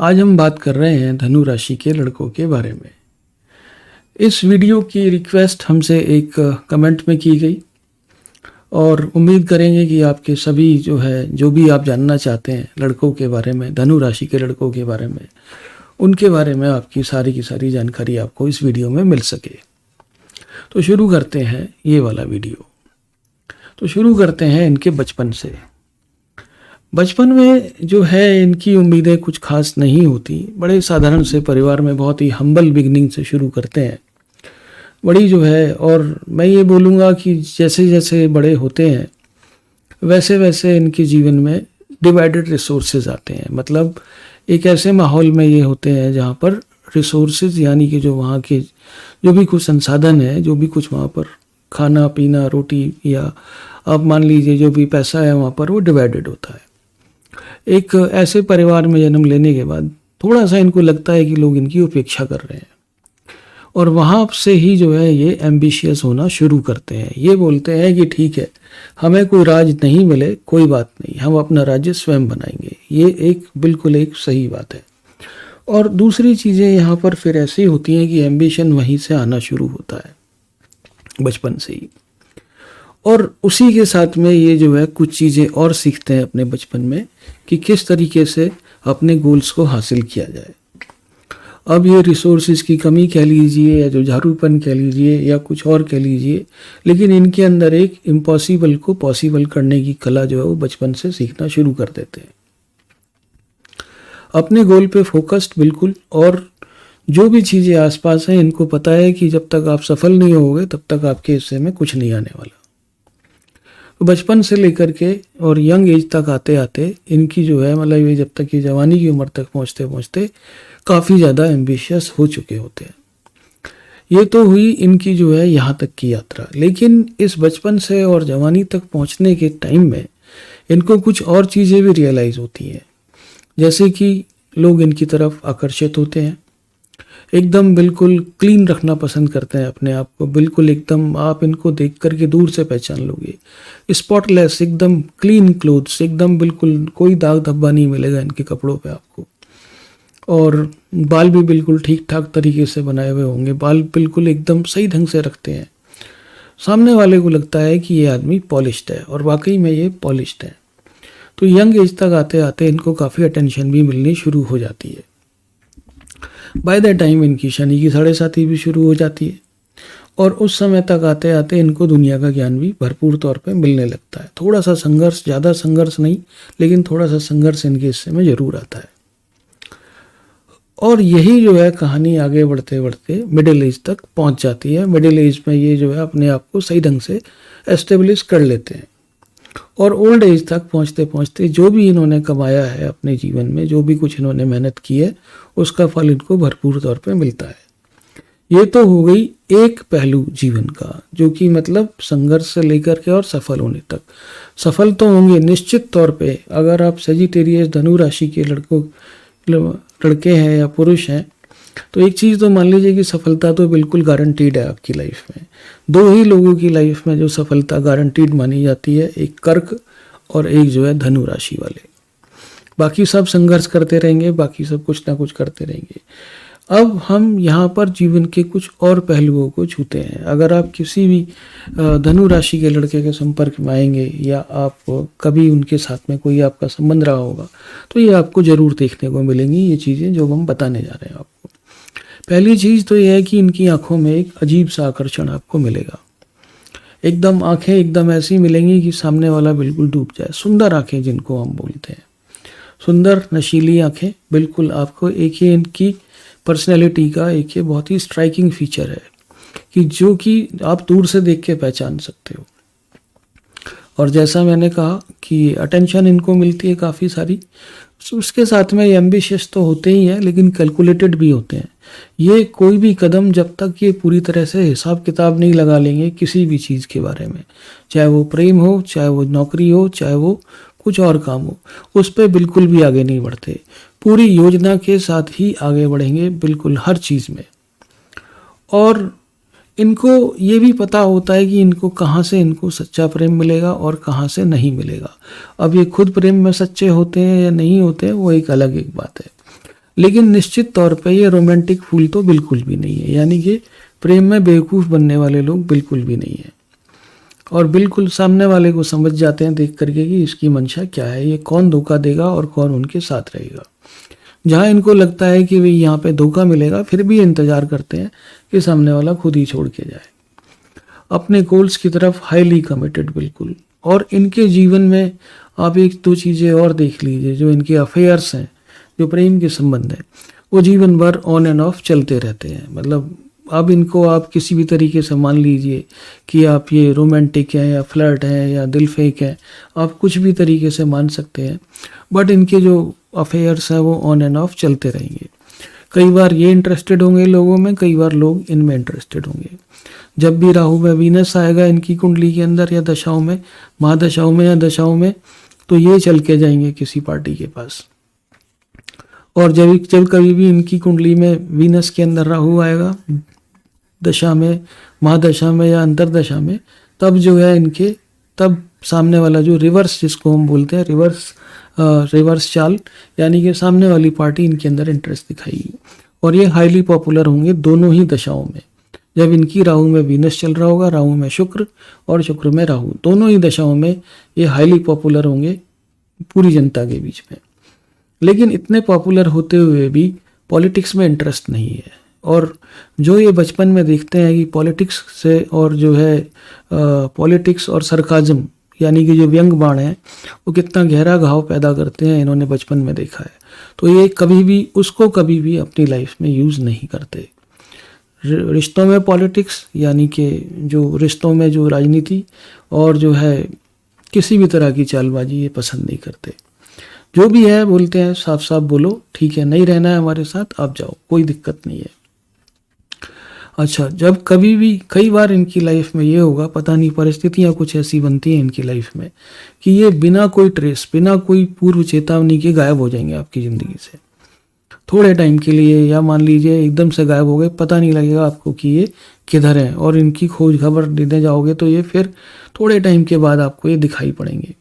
आज हम बात कर रहे हैं धनु राशि के लड़कों के बारे में। इस वीडियो की रिक्वेस्ट हमसे एक कमेंट में की गई और उम्मीद करेंगे कि आपके सभी जो भी आप जानना चाहते हैं लड़कों के बारे में, धनु राशि के लड़कों के बारे में, उनके बारे में आपकी सारी की सारी जानकारी आपको इस वीडियो में मिल सके। तो शुरू करते हैं ये वाला वीडियो। तो शुरू करते हैं इनके बचपन से। बचपन में इनकी उम्मीदें कुछ खास नहीं होती। बड़े साधारण से परिवार में बहुत ही हम्बल बिगनिंग से शुरू करते हैं। और मैं ये बोलूँगा कि जैसे जैसे बड़े होते हैं वैसे वैसे इनके जीवन में डिवाइडेड रिसोर्सेज आते हैं। मतलब एक ऐसे माहौल में ये होते हैं जहाँ पर रिसोर्सेज यानी कि जो वहाँ के जो भी कुछ संसाधन है, जो भी कुछ वहाँ पर खाना पीना रोटी या आप मान लीजिए जो भी पैसा है वहाँ पर वो डिवाइडेड होता है। एक ऐसे परिवार में जन्म लेने के बाद थोड़ा सा इनको लगता है कि लोग इनकी उपेक्षा कर रहे हैं और वहाँ से ही ये एम्बिशियस होना शुरू करते हैं। ये बोलते हैं कि ठीक है, हमें कोई राज नहीं मिले कोई बात नहीं, हम अपना राज्य स्वयं बनाएंगे। ये बिल्कुल एक सही बात है। और दूसरी चीज़ें यहाँ पर फिर ऐसी होती हैं कि एम्बिशन वहीं से आना शुरू होता है बचपन से ही। और उसी के साथ में ये कुछ चीज़ें और सीखते हैं अपने बचपन में कि किस तरीके से अपने गोल्स को हासिल किया जाए। अब ये रिसोर्सेज की कमी कह लीजिए या जो झारूपन कह लीजिए या कुछ और कह लीजिए, लेकिन इनके अंदर एक इम्पॉसिबल को पॉसिबल करने की कला वो बचपन से सीखना शुरू कर देते हैं। अपने गोल पे फोकस्ड बिल्कुल। और जो भी चीज़ें आसपास हैं इनको पता है कि जब तक आप सफल नहीं होगे तब तक आपके हिस्से में कुछ नहीं आने वाला। बचपन से लेकर के और यंग एज तक आते आते इनकी मतलब ये जब तक ये जवानी की उम्र तक पहुँचते पहुँचते काफ़ी ज़्यादा एम्बिशियस हो चुके होते हैं। ये तो हुई इनकी यहाँ तक की यात्रा। लेकिन इस बचपन से और जवानी तक पहुँचने के टाइम में इनको कुछ और चीज़ें भी रियलाइज़ होती हैं। जैसे कि लोग इनकी तरफ आकर्षित होते हैं, एकदम बिल्कुल क्लीन रखना पसंद करते हैं अपने आप को। बिल्कुल एकदम आप इनको देख करके दूर से पहचान लोगे। स्पॉटलेस, एकदम क्लीन क्लोथ्स, एकदम बिल्कुल कोई दाग धब्बा नहीं मिलेगा इनके कपड़ों पे आपको। और बाल भी बिल्कुल ठीक ठाक तरीके से बनाए हुए होंगे। बाल बिल्कुल एकदम सही ढंग से रखते हैं। सामने वाले को लगता है कि ये आदमी पॉलिश्ड है और वाकई में ये पॉलिश्ड है। तो यंग एज तक आते आते इनको काफ़ी अटेंशन भी मिलनी शुरू हो जाती है। बाय द टाइम इनकी शनि की 7.5 भी शुरू हो जाती है और उस समय तक आते आते इनको दुनिया का ज्ञान भी भरपूर तौर पे मिलने लगता है। थोड़ा सा संघर्ष, ज़्यादा संघर्ष नहीं, लेकिन थोड़ा सा संघर्ष इनके हिस्से में ज़रूर आता है। और यही कहानी आगे बढ़ते बढ़ते मिडिल एज तक पहुंच जाती है। मिडिल एज में ये अपने आप को सही ढंग से एस्टेब्लिश कर लेते हैं। और ओल्ड एज तक पहुंचते पहुंचते जो भी इन्होंने कमाया है अपने जीवन में, जो भी कुछ इन्होंने मेहनत की है, उसका फल इनको भरपूर तौर पे मिलता है। ये तो हो गई एक पहलू जीवन का, जो कि मतलब संघर्ष से लेकर के और सफल होने तक। सफल तो होंगे निश्चित तौर पे। अगर आप सेजिटेरियस धनु राशि के लड़के हैं या पुरुष हैं तो एक चीज़ तो मान लीजिए कि सफलता तो बिल्कुल गारंटीड है आपकी लाइफ में। दो ही लोगों की लाइफ में जो सफलता गारंटीड मानी जाती है, एक कर्क और एक धनु राशि वाले। बाकी सब संघर्ष करते रहेंगे, बाकी सब कुछ ना कुछ करते रहेंगे। अब हम यहाँ पर जीवन के कुछ और पहलुओं को छूते हैं। अगर आप किसी भी धनु राशि के लड़के के संपर्क में आएंगे या आप कभी उनके साथ में कोई आपका संबंध रहा होगा तो ये आपको ज़रूर देखने को मिलेंगी ये चीज़ें जो हम बताने जा रहे हैं आपको। पहली चीज़ तो यह है कि इनकी आंखों में एक अजीब सा आकर्षण आपको मिलेगा। एकदम आंखें एकदम ऐसी मिलेंगी कि सामने वाला बिल्कुल डूब जाए। सुंदर आंखें जिनको हम बोलते हैं, सुंदर नशीली आंखें। बिल्कुल आपको एक ही इनकी पर्सनैलिटी का एक ये बहुत ही स्ट्राइकिंग फीचर है कि जो कि आप दूर से देख के पहचान सकते हो। और जैसा मैंने कहा कि अटेंशन इनको मिलती है काफ़ी सारी। उसके साथ में एम्बिशियस तो होते ही हैं लेकिन कैलकुलेटेड भी होते हैं। ये कोई भी कदम जब तक ये पूरी तरह से हिसाब किताब नहीं लगा लेंगे किसी भी चीज़ के बारे में, चाहे वो प्रेम हो, चाहे वो नौकरी हो, चाहे वो कुछ और काम हो, उस पर बिल्कुल भी आगे नहीं बढ़ते। पूरी योजना के साथ ही आगे बढ़ेंगे बिल्कुल हर चीज़ में। और इनको ये भी पता होता है कि इनको कहाँ से इनको सच्चा प्रेम मिलेगा और कहाँ से नहीं मिलेगा। अब ये खुद प्रेम में सच्चे होते हैं या नहीं होते हैं वो एक अलग एक बात है। लेकिन निश्चित तौर पे ये रोमांटिक फूल तो बिल्कुल भी नहीं है, यानी कि प्रेम में बेवकूफ़ बनने वाले लोग बिल्कुल भी नहीं है। और बिल्कुल सामने वाले को समझ जाते हैं देख करके कि इसकी मंशा क्या है, ये कौन धोखा देगा और कौन उनके साथ रहेगा। जहाँ इनको लगता है कि भाई यहाँ पे धोखा मिलेगा, फिर भी इंतज़ार करते हैं कि सामने वाला खुद ही छोड़ के जाए। अपने गोल्स की तरफ हाईली कमिटेड बिल्कुल। और इनके जीवन में आप एक दो चीज़ें और देख लीजिए, जो इनके अफेयर्स हैं, जो प्रेम के संबंध हैं, वो जीवन भर ऑन एंड ऑफ चलते रहते हैं। मतलब अब इनको आप किसी भी तरीके से मान लीजिए कि आप ये रोमांटिक हैं या फ्लर्ट हैं या दिल फेक हैं, आप कुछ भी तरीके से मान सकते हैं, बट इनके जो अफेयर्स हैं वो ऑन एंड ऑफ चलते रहेंगे। कई बार ये इंटरेस्टेड होंगे लोगों में, कई बार लोग इनमें इंटरेस्टेड होंगे। जब भी राहु में वीनस आएगा इनकी कुंडली के अंदर या दशाओं में, महादशाओं में या दशाओं में, तो ये चल के जाएंगे किसी पार्टी के पास। और जब कभी भी इनकी कुंडली में वीनस के अंदर राहु आएगा दशा में, महादशा में या अंतरदशा में, तब जो है इनके, तब सामने वाला जो रिवर्स, जिसको हम बोलते हैं रिवर्स चाल, यानी कि सामने वाली पार्टी इनके अंदर इंटरेस्ट दिखाएगी। और ये हाईली पॉपुलर होंगे दोनों ही दशाओं में। जब इनकी राहु में वीनस चल रहा होगा, राहु में शुक्र और शुक्र में राहु, दोनों ही दशाओं में ये हाईली पॉपुलर होंगे पूरी जनता के बीच में। लेकिन इतने पॉपुलर होते हुए भी पॉलिटिक्स में इंटरेस्ट नहीं है। और जो ये बचपन में देखते हैं कि पॉलिटिक्स से, और जो है पॉलिटिक्स और सरकाज़म, यानी कि जो व्यंग बाण है, वो कितना गहरा घाव पैदा करते हैं, इन्होंने बचपन में देखा है। तो ये कभी भी अपनी लाइफ में यूज़ नहीं करते। रिश्तों में पॉलिटिक्स, यानी कि जो रिश्तों में जो राजनीति और जो है किसी भी तरह की चालबाजी, ये पसंद नहीं करते। जो भी है बोलते हैं साफ साफ बोलो, ठीक है, नहीं रहना है हमारे साथ, आप जाओ, कोई दिक्कत नहीं है। अच्छा, जब कभी भी, कई बार इनकी लाइफ में ये होगा, पता नहीं परिस्थितियाँ कुछ ऐसी बनती हैं इनकी लाइफ में कि ये बिना कोई ट्रेस, बिना कोई पूर्व चेतावनी के गायब हो जाएंगे आपकी ज़िंदगी से थोड़े टाइम के लिए, या मान लीजिए एकदम से गायब हो गए, पता नहीं लगेगा आपको कि ये किधर हैं। और इनकी खोज खबर देने जाओगे तो ये फिर थोड़े टाइम के बाद आपको ये दिखाई पड़ेंगे।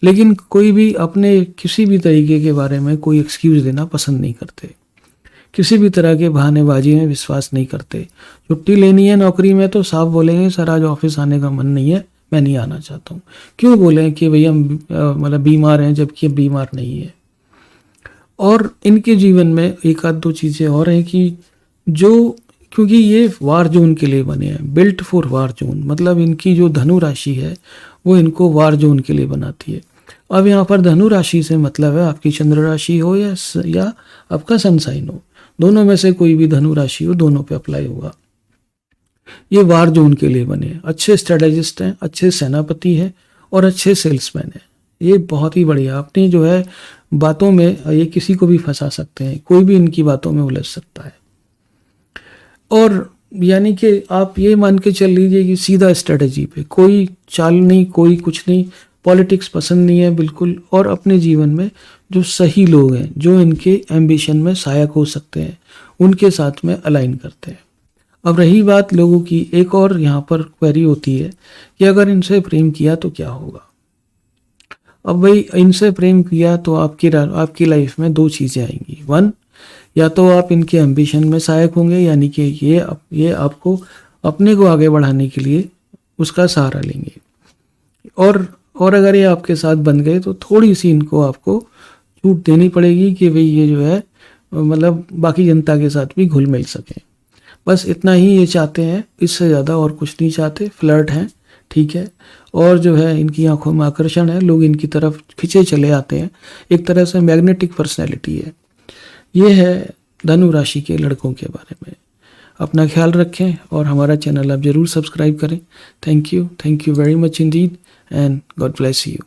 लेकिन कोई भी अपने किसी भी तरीके के बारे में कोई एक्सक्यूज़ देना पसंद नहीं करते, किसी भी तरह के बहानेबाजी में विश्वास नहीं करते। छुट्टी लेनी है नौकरी में तो साफ बोलेंगे सर आज ऑफिस आने का मन नहीं है, मैं नहीं आना चाहता हूँ। क्यों बोलें कि भैया मतलब बीमार हैं, जबकि बीमार नहीं है। और इनके जीवन में एक आध दो चीज़ें और हैं कि जो, क्योंकि ये वार जोन के लिए बने हैं, बिल्ट फॉर वार जोन, मतलब इनकी जो धनु राशि है वो इनको वार जोन के लिए बनाती है। अब यहाँ पर धनु राशि से मतलब है आपकी चंद्र राशि हो या आपका सन साइन हो, दोनों में से कोई भी धनु राशि हो, दोनों पे अप्लाई होगा। ये वार जोन के लिए बने हैं, अच्छे स्ट्रेटेजिस्ट हैं, अच्छे सेनापति हैं और अच्छे सेल्समैन हैं। ये बहुत ही बढ़िया, अपनी जो है बातों में ये किसी को भी फंसा सकते हैं, कोई भी इनकी बातों में उलझ सकता है। और यानी कि आप ये मान के चल लीजिए कि सीधा स्ट्रेटजी पे, कोई चाल नहीं, कोई कुछ नहीं, पॉलिटिक्स पसंद नहीं है बिल्कुल। और अपने जीवन में जो सही लोग हैं, जो इनके एम्बिशन में सहायक हो सकते हैं, उनके साथ में अलाइन करते हैं। अब रही बात लोगों की, एक और यहाँ पर क्वेरी होती है कि अगर इनसे प्रेम किया तो क्या होगा। अब भाई इनसे प्रेम किया तो आपकी लाइफ में दो चीज़ें आएंगी। वन, या तो आप इनके एम्बिशन में सहायक होंगे, यानी कि ये आपको अपने को आगे बढ़ाने के लिए उसका सहारा लेंगे। और अगर ये आपके साथ बन गए तो थोड़ी सी इनको आपको छूट देनी पड़ेगी कि भाई ये जो है मतलब बाकी जनता के साथ भी घुल मिल सकें। बस इतना ही ये चाहते हैं, इससे ज़्यादा और कुछ नहीं चाहते। फ्लर्ट हैं, ठीक है, और जो है इनकी आंखों में आकर्षण है, लोग इनकी तरफ खिंचे चले आते हैं, एक तरह से मैग्नेटिक पर्सनैलिटी है। ये है धनु राशि के लड़कों के बारे में। अपना ख्याल रखें और हमारा चैनल आप ज़रूर सब्सक्राइब करें। Thank you very much Indeed and God bless you.